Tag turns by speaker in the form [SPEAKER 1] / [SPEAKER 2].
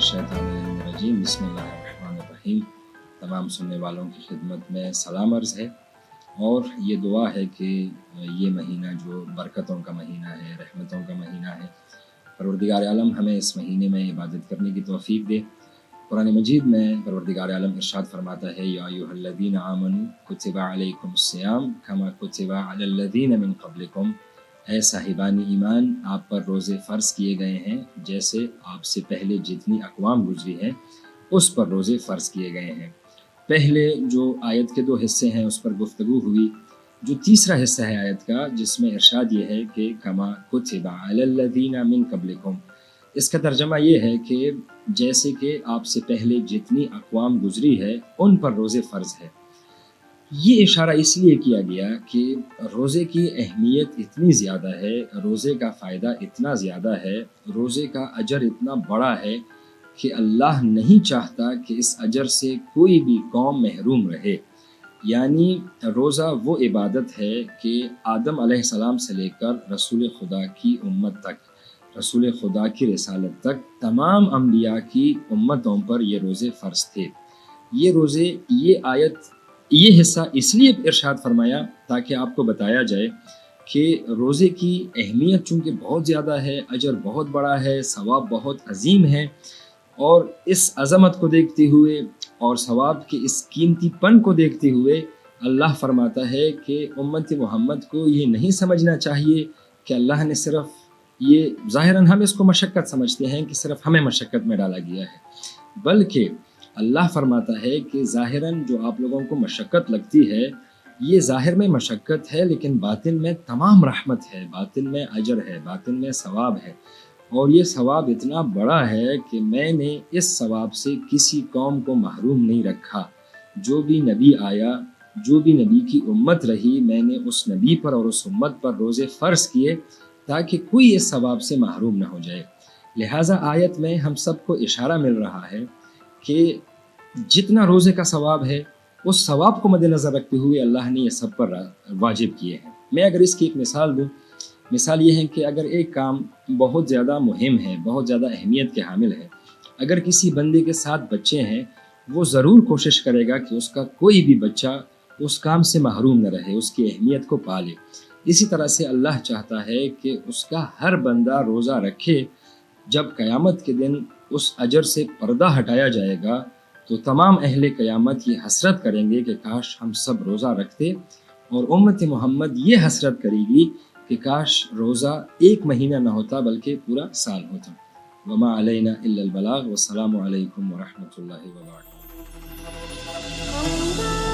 [SPEAKER 1] बिस्मिल्लाहिर्रहमानिर्रहीम बिस्मिल्लाहिर्रहमानिर्रहीम। तमाम सुनने वालों की खिदमत में सलाम अर्ज़ है और ये दुआ है कि ये महीना जो बरकतों का महीना है, रहमतों का महीना है, परवरदिगार आलम हमें इस महीने में इबादत करने की तौफ़ीक दे। कुरान मजीद में परवरदिगार आलम इरशाद फरमाता है, या अय्युहल्लज़ीना आमनू कुतिबा अलैकुमुस्सियाम कमा कुतिबा अलल्लज़ीना मिन क़ब्लिकुम। ऐ साहिबानी ईमान, आप पर रोज़े फ़र्ज़ किए गए हैं जैसे आपसे पहले जितनी अक़वाम गुजरी हैं उस पर रोज़े फ़र्ज़ किए गए हैं। पहले जो आयत के 2 हिस्से हैं उस पर गुफ्तगू हुई। जो तीसरा हिस्सा है आयत का, जिसमें इरशाद ये है कि कमा कुतिबा अलल्लज़ीना मिन क़ब्लिकुम, इसका तर्जमा ये है कि जैसे कि आपसे पहले जितनी अक़वाम गुजरी है उन पर रोज़े फ़र्ज़ है। ये इशारा इसलिए किया गया कि रोज़े की अहमियत इतनी ज़्यादा है, रोज़े का फ़ायदा इतना ज़्यादा है, रोज़े का अजर इतना बड़ा है कि अल्लाह नहीं चाहता कि इस अजर से कोई भी कौम महरूम रहे। यानी रोज़ा वो इबादत है कि आदम अलैहिस्सलाम से लेकर रसूल खुदा की उम्मत तक, रसूल खुदा की रिसालत तक तमाम अम्बिया की उम्मतों पर ये रोज़े फ़र्ज़ थे। ये रोज़े, ये आयत, ये हिस्सा इसलिए इरशाद फरमाया ताकि आपको बताया जाए कि रोज़े की अहमियत चूँकि बहुत ज़्यादा है, अजर बहुत बड़ा है, सवाब बहुत अजीम है, और इस अज़मत को देखते हुए और सवाब के इस कीमतीपन को देखते हुए अल्लाह फरमाता है कि उम्मत मोहम्मद को ये नहीं समझना चाहिए कि अल्लाह ने सिर्फ़ ये, ज़ाहिरन हम इसको मशक्क़त समझते हैं कि सिर्फ़ हमें मशक्क़त में डाला गया है, बल्कि अल्लाह फरमाता है कि ज़ाहिरन जो आप लोगों को मशक्क़त लगती है ये ज़ाहिर में मशक्क़त है, लेकिन बातिन में तमाम रहमत है, बातिन में अजर है, बातिन में सवाब है, और ये सवाब इतना बड़ा है कि मैंने इस सवाब से किसी कौम को महरूम नहीं रखा। जो भी नबी आया, जो भी नबी की उम्मत रही, मैंने उस नबी पर और उस उम्मत पर रोज़े फ़र्ज़ किए ताकि कोई इस सवाब से महरूम न हो जाए। लिहाजा आयत में हम सबको इशारा मिल रहा है कि जितना रोज़े का सवाब है उस सवाब को मद्देनज़र रखते हुए अल्लाह ने ये सब पर वाजिब किए हैं। मैं अगर इसकी एक मिसाल दूँ, मिसाल ये है कि अगर एक काम बहुत ज़्यादा मुहिम है, बहुत ज़्यादा अहमियत के हामिल है, अगर किसी बंदे के 7 बच्चे हैं, वो ज़रूर कोशिश करेगा कि उसका कोई भी बच्चा उस काम से महरूम न रहे, उसकी अहमियत को पाले। इसी तरह से अल्लाह चाहता है कि उसका हर बंदा रोज़ा रखे। जब क़यामत के दिन उस अजर से पर्दा हटाया जाएगा तो तमाम अहले क़यामत ये हसरत करेंगे कि काश हम सब रोज़ा रखते, और उम्मत मोहम्मद ये हसरत करेगी कि काश रोज़ा 1 महीना न होता बल्कि पूरा साल होता। वमा अलैना इल्लल बलाग। वस्सलामु अलैकुम व रहमतुल्लाहि व बरकातुहू।